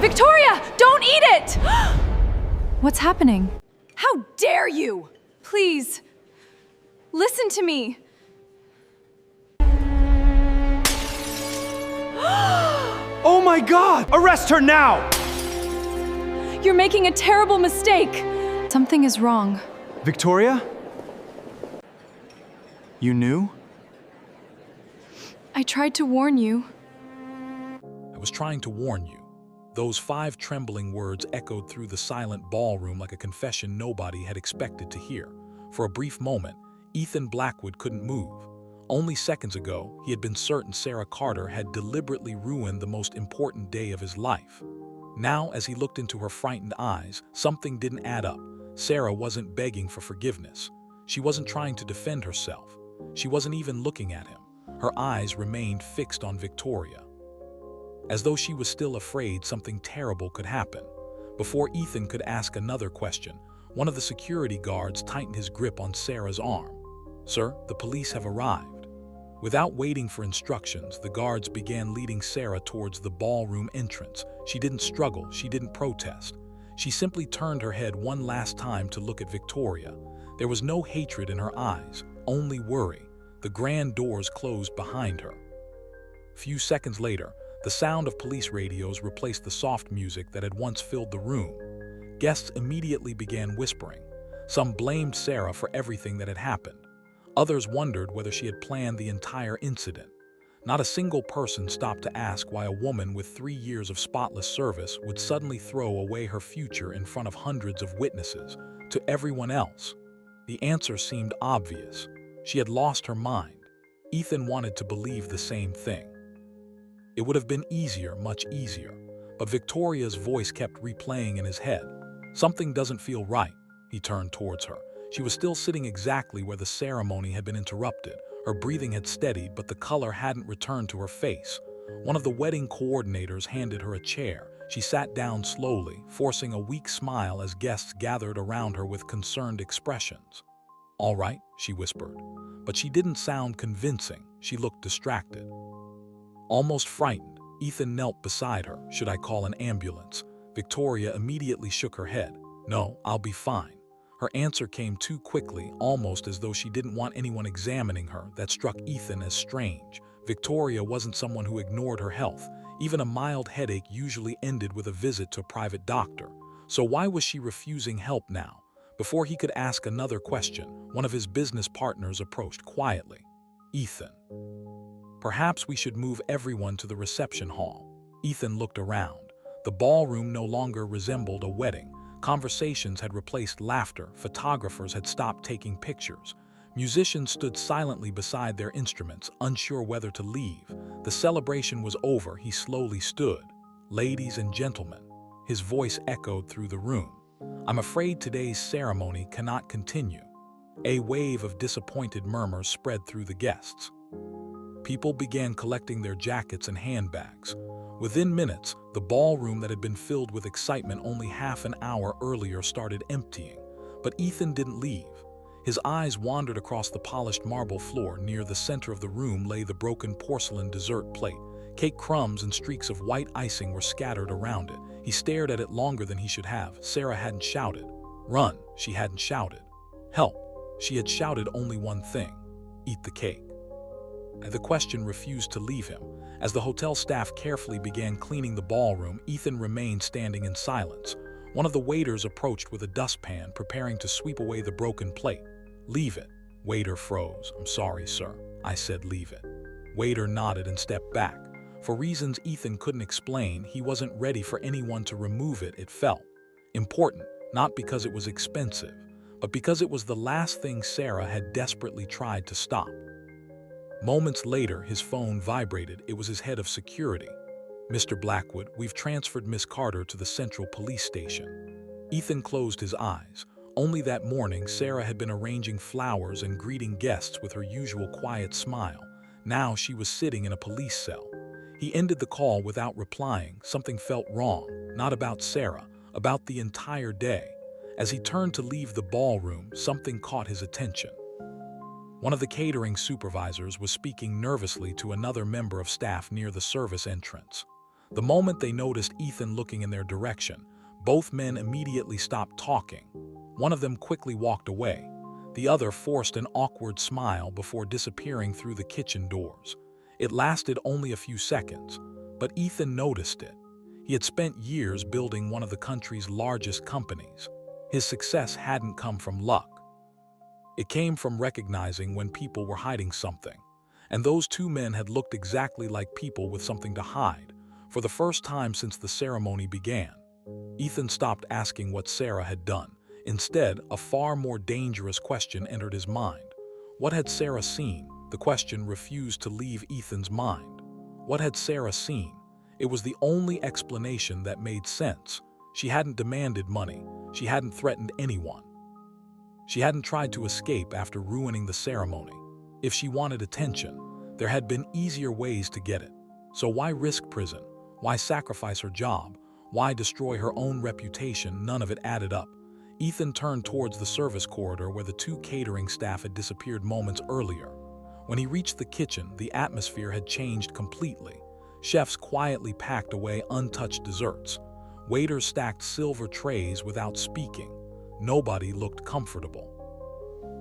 Victoria, don't eat it! What's happening? How dare you! Please, listen to me. Oh my God! Arrest her now! You're making a terrible mistake. Something is wrong. Victoria? You knew? I tried to warn you. I was trying to warn you. Those 5 trembling words echoed through the silent ballroom like a confession nobody had expected to hear. For a brief moment, Ethan Blackwood couldn't move. Only seconds ago, he had been certain Sarah Carter had deliberately ruined the most important day of his life. Now, as he looked into her frightened eyes, something didn't add up. Sarah wasn't begging for forgiveness. She wasn't trying to defend herself. She wasn't even looking at him. Her eyes remained fixed on Victoria, as though she was still afraid something terrible could happen. Before Ethan could ask another question, one of the security guards tightened his grip on Sarah's arm. "Sir, the police have arrived." Without waiting for instructions, the guards began leading Sarah towards the ballroom entrance. She didn't struggle, she didn't protest. She simply turned her head one last time to look at Victoria. There was no hatred in her eyes, only worry. The grand doors closed behind her. Few seconds later, the sound of police radios replaced the soft music that had once filled the room. Guests immediately began whispering. Some blamed Sarah for everything that had happened. Others wondered whether she had planned the entire incident. Not a single person stopped to ask why a woman with 3 years of spotless service would suddenly throw away her future in front of hundreds of witnesses. To everyone else, the answer seemed obvious. She had lost her mind. Ethan wanted to believe the same thing. It would have been easier, much easier, but Victoria's voice kept replaying in his head. "Something doesn't feel right." He turned towards her. She was still sitting exactly where the ceremony had been interrupted. Her breathing had steadied, but the color hadn't returned to her face. One of the wedding coordinators handed her a chair. She sat down slowly, forcing a weak smile as guests gathered around her with concerned expressions. "All right," she whispered, but she didn't sound convincing. She looked distracted. Almost frightened, Ethan knelt beside her. "Should I call an ambulance?" Victoria immediately shook her head. "No, I'll be fine." Her answer came too quickly, almost as though she didn't want anyone examining her. That struck Ethan as strange. Victoria wasn't someone who ignored her health. Even a mild headache usually ended with a visit to a private doctor. So why was she refusing help now? Before he could ask another question, one of his business partners approached quietly. "Ethan, perhaps we should move everyone to the reception hall." Ethan looked around. The ballroom no longer resembled a wedding. Conversations had replaced laughter. Photographers had stopped taking pictures. Musicians stood silently beside their instruments, unsure whether to leave. The celebration was over. He slowly stood. "Ladies and gentlemen," his voice echoed through the room. "I'm afraid today's ceremony cannot continue." A wave of disappointed murmurs spread through the guests. People began collecting their jackets and handbags. Within minutes, the ballroom that had been filled with excitement only half an hour earlier started emptying. But Ethan didn't leave. His eyes wandered across the polished marble floor. Near the center of the room lay the broken porcelain dessert plate. Cake crumbs and streaks of white icing were scattered around it. He stared at it longer than he should have. Sarah hadn't shouted. "Run," she hadn't shouted. "Help," she had shouted only one thing: "Eat the cake." The question refused to leave him. As the hotel staff carefully began cleaning the ballroom, Ethan remained standing in silence. One of the waiters approached with a dustpan, preparing to sweep away the broken plate. "Leave it." Waiter froze. "I'm sorry, sir." I said, "Leave it." Waiter nodded and stepped back. For reasons Ethan couldn't explain, he wasn't ready for anyone to remove it. It felt important, not because it was expensive, but because it was the last thing Sarah had desperately tried to stop. Moments later, his phone vibrated. It was his head of security. "Mr. Blackwood, we've transferred Miss Carter to the Central Police Station." Ethan closed his eyes. Only that morning, Sarah had been arranging flowers and greeting guests with her usual quiet smile. Now she was sitting in a police cell. He ended the call without replying. Something felt wrong, not about Sarah, about the entire day. As he turned to leave the ballroom, something caught his attention. One of the catering supervisors was speaking nervously to another member of staff near the service entrance. The moment they noticed Ethan looking in their direction, both men immediately stopped talking. One of them quickly walked away. The other forced an awkward smile before disappearing through the kitchen doors. It lasted only a few seconds, but Ethan noticed it. He had spent years building one of the country's largest companies. His success hadn't come from luck. It came from recognizing when people were hiding something. And those two men had looked exactly like people with something to hide, for the first time since the ceremony began. Ethan stopped asking what Sarah had done. Instead, a far more dangerous question entered his mind. What had Sarah seen? The question refused to leave Ethan's mind. What had Sarah seen? It was the only explanation that made sense. She hadn't demanded money. She hadn't threatened anyone. She hadn't tried to escape after ruining the ceremony. If she wanted attention, there had been easier ways to get it. So why risk prison? Why sacrifice her job? Why destroy her own reputation? None of it added up. Ethan turned towards the service corridor where the two catering staff had disappeared moments earlier. When he reached the kitchen, the atmosphere had changed completely. Chefs quietly packed away untouched desserts. Waiters stacked silver trays without speaking. Nobody looked comfortable.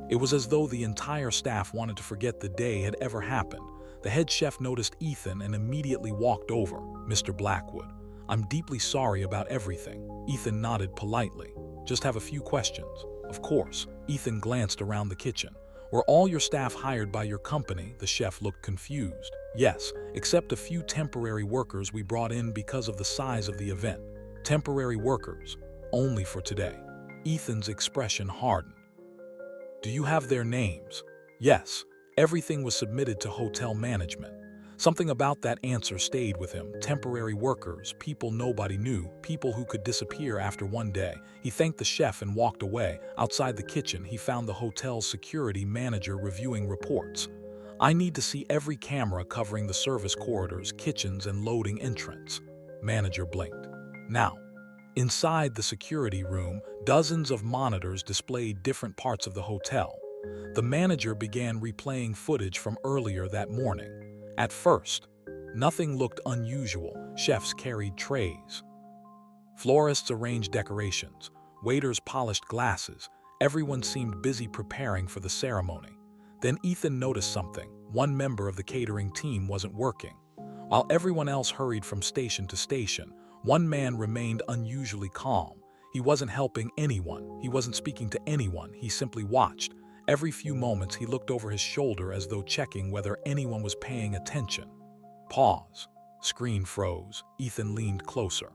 It was as though the entire staff wanted to forget the day had ever happened. The head chef noticed Ethan and immediately walked over. "Mr. Blackwood, I'm deeply sorry about everything." Ethan nodded politely. "Just have a few questions." "Of course." Ethan glanced around the kitchen. "Were all your staff hired by your company?" The chef looked confused. "Yes, except a few temporary workers we brought in because of the size of the event." "Temporary workers? Only for today." Ethan's expression hardened. "Do you have their names?" "Yes. Everything was submitted to hotel management." Something about that answer stayed with him. Temporary workers, people nobody knew, people who could disappear after one day. He thanked the chef and walked away. Outside the kitchen, he found the hotel's security manager reviewing reports. "I need to see every camera covering the service corridors, kitchens, and loading entrance." Manager blinked. "Now." Inside the security room, dozens of monitors displayed different parts of the hotel. The manager began replaying footage from earlier that morning. At first, nothing looked unusual. Chefs carried trays. Florists arranged decorations. Waiters polished glasses. Everyone seemed busy preparing for the ceremony. Then Ethan noticed something. One member of the catering team wasn't working. While everyone else hurried from station to station, one man remained unusually calm. He wasn't helping anyone. He wasn't speaking to anyone. He simply watched. Every few moments, he looked over his shoulder as though checking whether anyone was paying attention. Pause. Screen froze. Ethan leaned closer.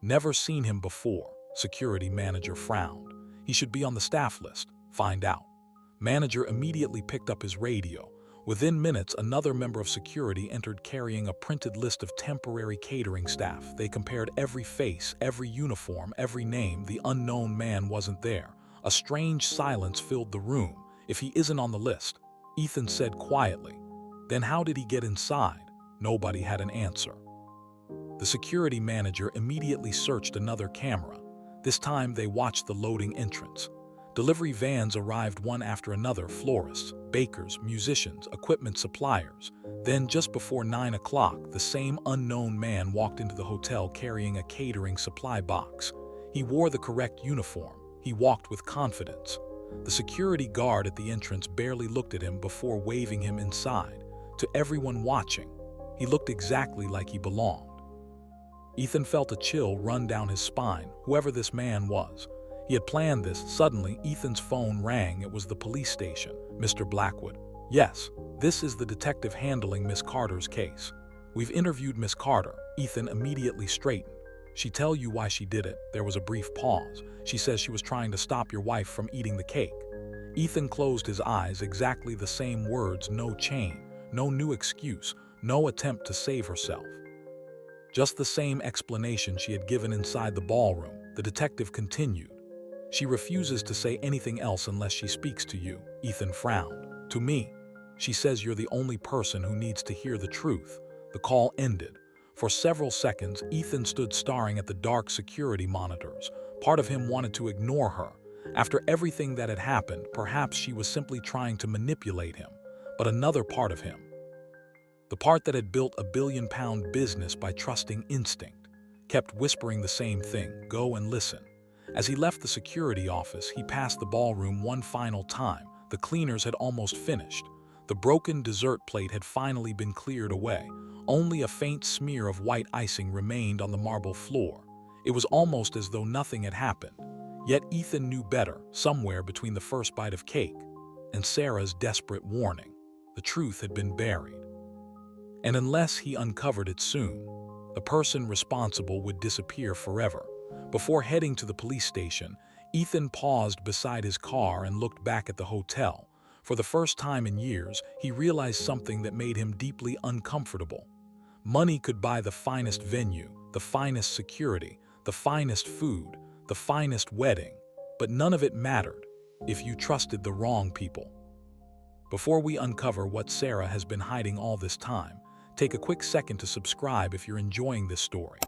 "Never seen him before." Security manager frowned. "He should be on the staff list. Find out." Manager immediately picked up his radio. Within minutes, another member of security entered carrying a printed list of temporary catering staff. They compared every face, every uniform, every name. The unknown man wasn't there. A strange silence filled the room. "If he isn't on the list," Ethan said quietly. "Then how did he get inside?" Nobody had an answer. The security manager immediately searched another camera. This time they watched the loading entrance. Delivery vans arrived one after another, florists, bakers, musicians, equipment suppliers. Then, just before 9 o'clock, the same unknown man walked into the hotel carrying a catering supply box. He wore the correct uniform. He walked with confidence. The security guard at the entrance barely looked at him before waving him inside. To everyone watching, he looked exactly like he belonged. Ethan felt a chill run down his spine, whoever this man was. He had planned this. Suddenly, Ethan's phone rang. It was the police station. "Mr. Blackwood." "Yes, this is the detective handling Miss Carter's case." "We've interviewed Miss Carter." Ethan immediately straightened. "She tell you why she did it?" There was a brief pause. "She says she was trying to stop your wife from eating the cake." Ethan closed his eyes. Exactly the same words. No chain, no new excuse, no attempt to save herself. Just the same explanation she had given inside the ballroom. The detective continued. "She refuses to say anything else unless she speaks to you." Ethan frowned. "To me. She says you're the only person who needs to hear the truth." The call ended. For several seconds, Ethan stood staring at the dark security monitors. Part of him wanted to ignore her. After everything that had happened, perhaps she was simply trying to manipulate him. But another part of him The part that had built a billion-pound business by trusting instinct, kept whispering the same thing, go and listen. As he left the security office, he passed the ballroom one final time. The cleaners had almost finished. The broken dessert plate had finally been cleared away. Only a faint smear of white icing remained on the marble floor. It was almost as though nothing had happened. Yet Ethan knew better, somewhere between the first bite of cake and Sarah's desperate warning. The truth had been buried. And unless he uncovered it soon, the person responsible would disappear forever. Before heading to the police station, Ethan paused beside his car and looked back at the hotel. For the first time in years, he realized something that made him deeply uncomfortable. Money could buy the finest venue, the finest security, the finest food, the finest wedding, but none of it mattered if you trusted the wrong people. Before we uncover what Sarah has been hiding all this time, take a quick second to subscribe if you're enjoying this story.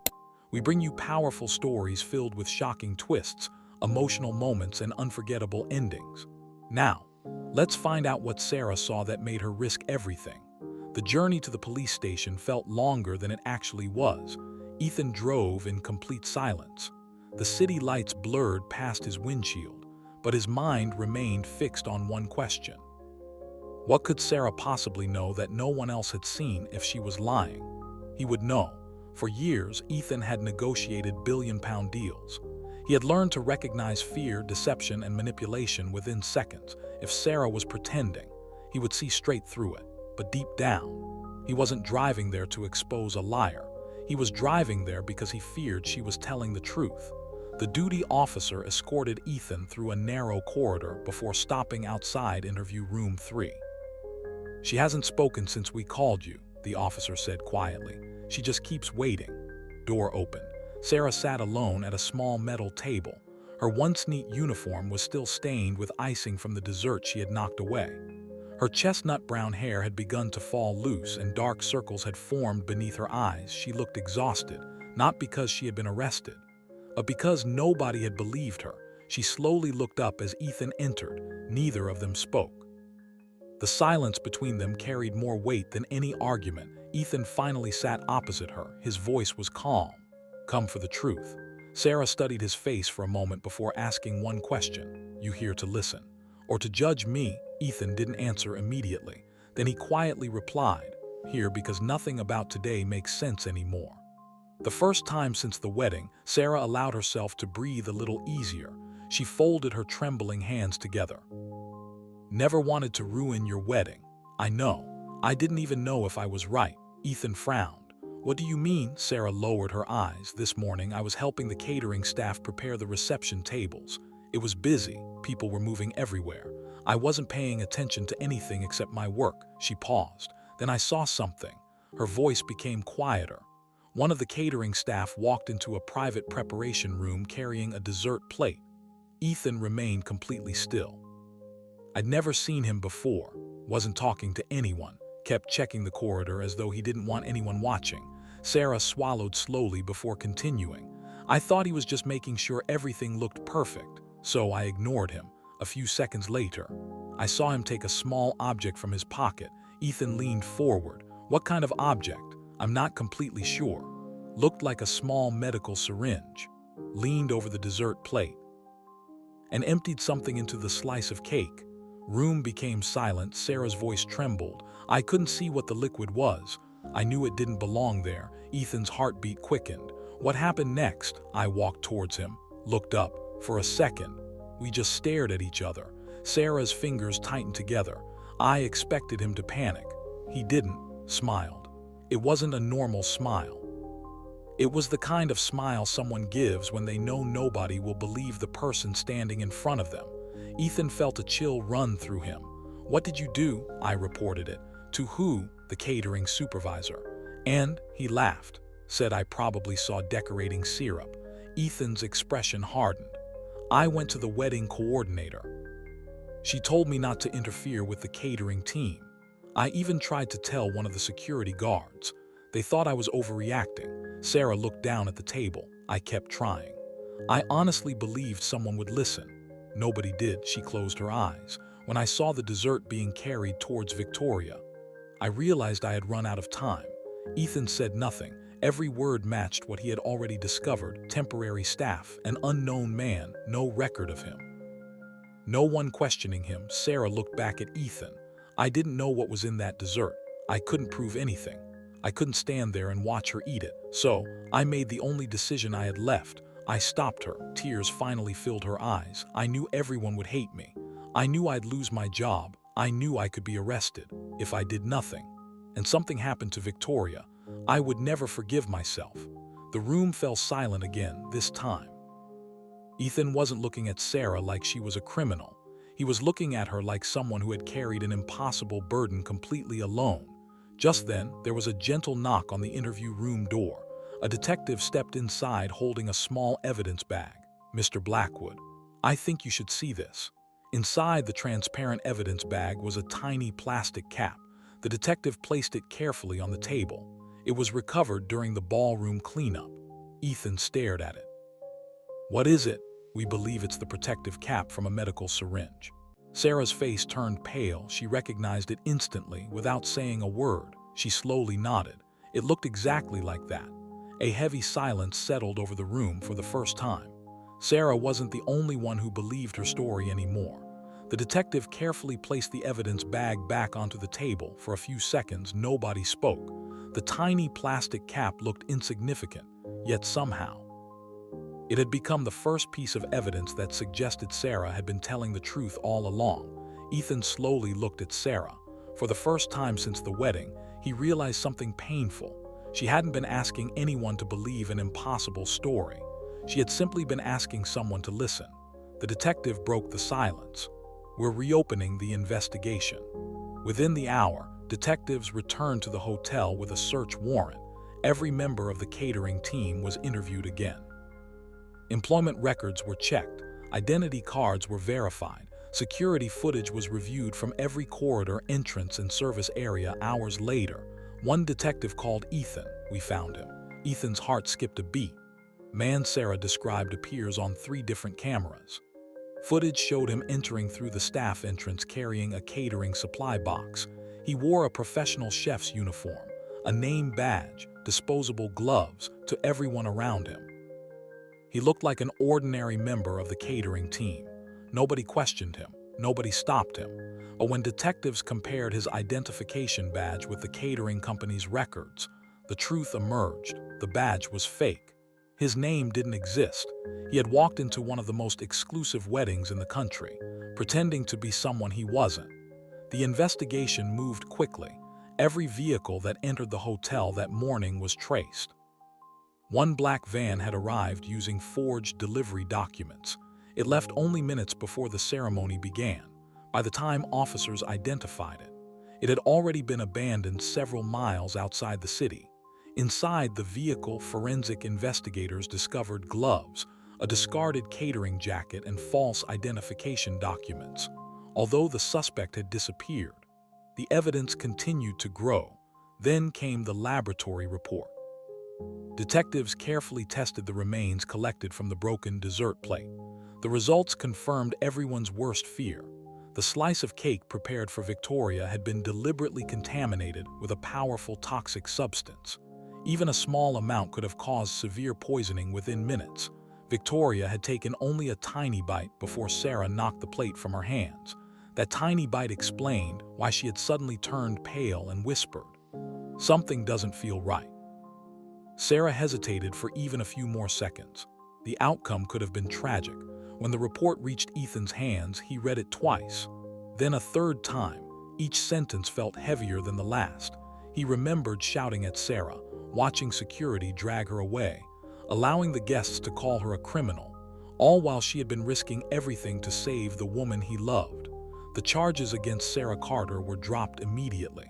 We bring you powerful stories filled with shocking twists, emotional moments, and unforgettable endings. Now, let's find out what Sarah saw that made her risk everything. The journey to the police station felt longer than it actually was. Ethan drove in complete silence. The city lights blurred past his windshield, but his mind remained fixed on one question. What could Sarah possibly know that no one else had seen if she was lying? He would know. For years, Ethan had negotiated billion-pound deals. He had learned to recognize fear, deception, and manipulation within seconds. If Sarah was pretending, he would see straight through it. But deep down, he wasn't driving there to expose a liar. He was driving there because he feared she was telling the truth. The duty officer escorted Ethan through a narrow corridor before stopping outside interview room 3. "She hasn't spoken since we called you," the officer said quietly. "She just keeps waiting." Door opened. Sarah sat alone at a small metal table. Her once neat uniform was still stained with icing from the dessert she had knocked away. Her chestnut brown hair had begun to fall loose and dark circles had formed beneath her eyes. She looked exhausted, not because she had been arrested, but because nobody had believed her. She slowly looked up as Ethan entered. Neither of them spoke. The silence between them carried more weight than any argument. Ethan finally sat opposite her. His voice was calm. "Come for the truth." Sarah studied his face for a moment before asking one question. "You here to listen? Or to judge me?" Ethan didn't answer immediately. Then he quietly replied, "Here because nothing about today makes sense anymore." The first time since the wedding, Sarah allowed herself to breathe a little easier. She folded her trembling hands together. "Never wanted to ruin your wedding. I know. I didn't even know if I was right." Ethan frowned. "What do you mean?" Sarah lowered her eyes. "This morning I was helping the catering staff prepare the reception tables. It was busy. People were moving everywhere. I wasn't paying attention to anything except my work." She paused. "Then I saw something." Her voice became quieter. One of the catering staff walked into a private preparation room carrying a dessert plate. Ethan remained completely still. I'd never seen him before, wasn't talking to anyone, kept checking the corridor as though he didn't want anyone watching. Sarah swallowed slowly before continuing. "I thought he was just making sure everything looked perfect, so I ignored him. A few seconds later, I saw him take a small object from his pocket." Ethan leaned forward. "What kind of object?" "I'm not completely sure." "Looked like a small medical syringe." Leaned over the dessert plate and emptied something into the slice of cake. Room became silent. Sarah's voice trembled. "I couldn't see what the liquid was. I knew it didn't belong there." Ethan's heartbeat quickened. "What happened next?" I walked towards him, looked up. For a second, we just stared at each other. Sarah's fingers tightened together. I expected him to panic. He didn't. Smiled. It wasn't a normal smile. It was the kind of smile someone gives when they know nobody will believe the person standing in front of them. Ethan felt a chill run through him. "What did you do?" I reported it. "To who?" "The catering supervisor." "And?" He laughed. Said I probably saw decorating syrup. Ethan's expression hardened. "I went to the wedding coordinator. She told me not to interfere with the catering team. I even tried to tell one of the security guards. They thought I was overreacting." Sarah looked down at the table. I kept trying. "I honestly believed someone would listen. Nobody did." She closed her eyes. "When I saw the dessert being carried towards Victoria, I realized I had run out of time. Ethan said nothing. Every word matched what he had already discovered: temporary staff, an unknown man, no record of him. No one questioning him. Sarah looked back at Ethan. I didn't know what was in that dessert. I couldn't prove anything. I couldn't stand there and watch her eat it. So, I made the only decision I had left. I stopped her. Tears finally filled her eyes. I knew everyone would hate me. I knew I'd lose my job. I knew I could be arrested if I did nothing. And something happened to Victoria. I would never forgive myself. The room fell silent again, this time. Ethan wasn't looking at Sarah like she was a criminal. He was looking at her like someone who had carried an impossible burden completely alone. Just then, there was a gentle knock on the interview room door. A detective stepped inside holding a small evidence bag. "Mr. Blackwood, I think you should see this." Inside the transparent evidence bag was a tiny plastic cap. The detective placed it carefully on the table. It was recovered during the ballroom cleanup. Ethan stared at it. "What is it?" "We believe it's the protective cap from a medical syringe." Sarah's face turned pale. She recognized it instantly. Without saying a word, she slowly nodded. It looked exactly like that. A heavy silence settled over the room for the first time. Sarah wasn't the only one who believed her story anymore. The detective carefully placed the evidence bag back onto the table. For a few seconds, nobody spoke. The tiny plastic cap looked insignificant, yet somehow it had become the first piece of evidence that suggested Sarah had been telling the truth all along. Ethan slowly looked at Sarah. For the first time since the wedding, he realized something painful. She hadn't been asking anyone to believe an impossible story. She had simply been asking someone to listen. The detective broke the silence. "We're reopening the investigation." Within the hour, detectives returned to the hotel with a search warrant. Every member of the catering team was interviewed again. Employment records were checked. Identity cards were verified. Security footage was reviewed from every corridor, entrance, and service area. Hours later, one detective called Ethan. "We found him." Ethan's heart skipped a beat. Man Sarah described appears on 3 different cameras. Footage showed him entering through the staff entrance carrying a catering supply box. He wore a professional chef's uniform, a name badge, disposable gloves. To everyone around him, he looked like an ordinary member of the catering team. Nobody questioned him. Nobody stopped him. But when detectives compared his identification badge with the catering company's records, the truth emerged. The badge was fake. His name didn't exist. He had walked into one of the most exclusive weddings in the country, pretending to be someone he wasn't. The investigation moved quickly. Every vehicle that entered the hotel that morning was traced. One black van had arrived using forged delivery documents. It left only minutes before the ceremony began. By the time officers identified it, it had already been abandoned several miles outside the city. Inside the vehicle, forensic investigators discovered gloves, a discarded catering jacket, and false identification documents. Although the suspect had disappeared, the evidence continued to grow. Then came the laboratory report. Detectives carefully tested the remains collected from the broken dessert plate. The results confirmed everyone's worst fear. The slice of cake prepared for Victoria had been deliberately contaminated with a powerful toxic substance. Even a small amount could have caused severe poisoning within minutes. Victoria had taken only a tiny bite before Sarah knocked the plate from her hands. That tiny bite explained why she had suddenly turned pale and whispered, "Something doesn't feel right." Sarah hesitated for even a few more seconds. The outcome could have been tragic. When the report reached Ethan's hands, he read it twice, then a third time. Each sentence felt heavier than the last. He remembered shouting at Sarah, watching security drag her away, allowing the guests to call her a criminal, all while she had been risking everything to save the woman he loved. The charges against Sarah Carter were dropped immediately.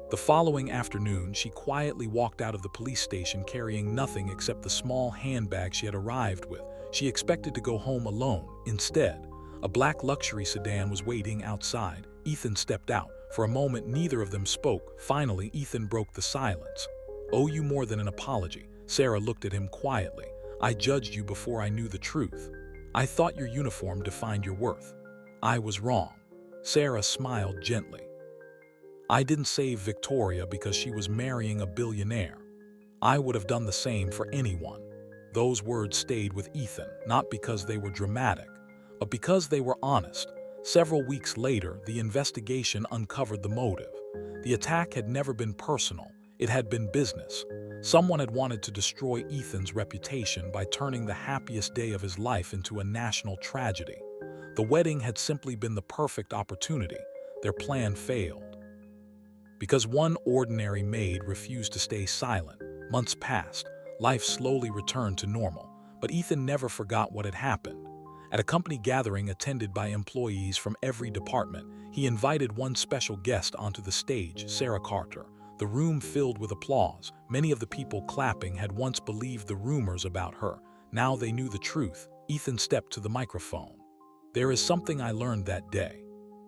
The following afternoon, she quietly walked out of the police station carrying nothing except the small handbag she had arrived with. She expected to go home alone. Instead, a black luxury sedan was waiting outside. Ethan stepped out. For a moment, neither of them spoke. Finally, Ethan broke the silence. "Owe you more than an apology." Sarah looked at him quietly. "I judged you before I knew the truth. I thought your uniform defined your worth. I was wrong." Sarah smiled gently. I didn't save Victoria because she was marrying a billionaire. I would have done the same for anyone. Those words stayed with Ethan, not because they were dramatic, but because they were honest. Several weeks later, the investigation uncovered the motive. The attack had never been personal, it had been business. Someone had wanted to destroy Ethan's reputation by turning the happiest day of his life into a national tragedy. The wedding had simply been the perfect opportunity. Their plan failed. Because one ordinary maid refused to stay silent, months passed, life slowly returned to normal, but Ethan never forgot what had happened. At a company gathering attended by employees from every department, he invited one special guest onto the stage, Sarah Carter. The room filled with applause. Many of the people clapping had once believed the rumors about her. Now they knew the truth. Ethan stepped to the microphone. "There is something I learned that day."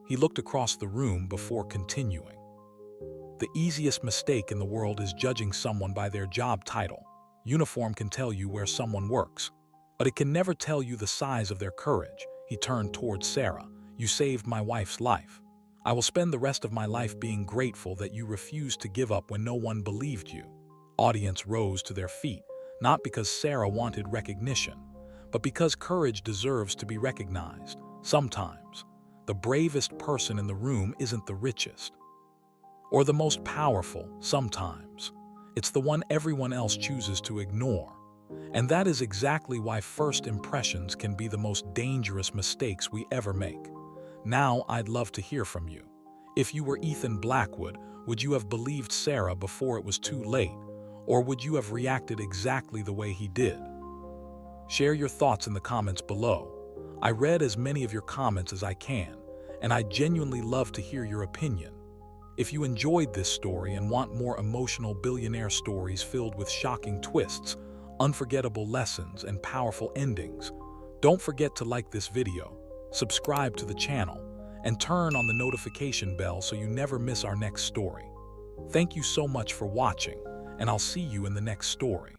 He looked across the room before continuing. "The easiest mistake in the world is judging someone by their job title. Uniform can tell you where someone works, but it can never tell you the size of their courage." He turned towards Sarah. "You saved my wife's life. I will spend the rest of my life being grateful that you refused to give up when no one believed you." Audience rose to their feet, not because Sarah wanted recognition, but because courage deserves to be recognized. Sometimes, the bravest person in the room isn't the richest or the most powerful. Sometimes, it's the one everyone else chooses to ignore. And that is exactly why first impressions can be the most dangerous mistakes we ever make. Now, I'd love to hear from you. If you were Ethan Blackwood, would you have believed Sarah before it was too late? Or would you have reacted exactly the way he did? Share your thoughts in the comments below. I read as many of your comments as I can, and I genuinely love to hear your opinion. If you enjoyed this story and want more emotional billionaire stories filled with shocking twists, unforgettable lessons, and powerful endings, don't forget to like this video, subscribe to the channel, and turn on the notification bell so you never miss our next story. Thank you so much for watching, and I'll see you in the next story.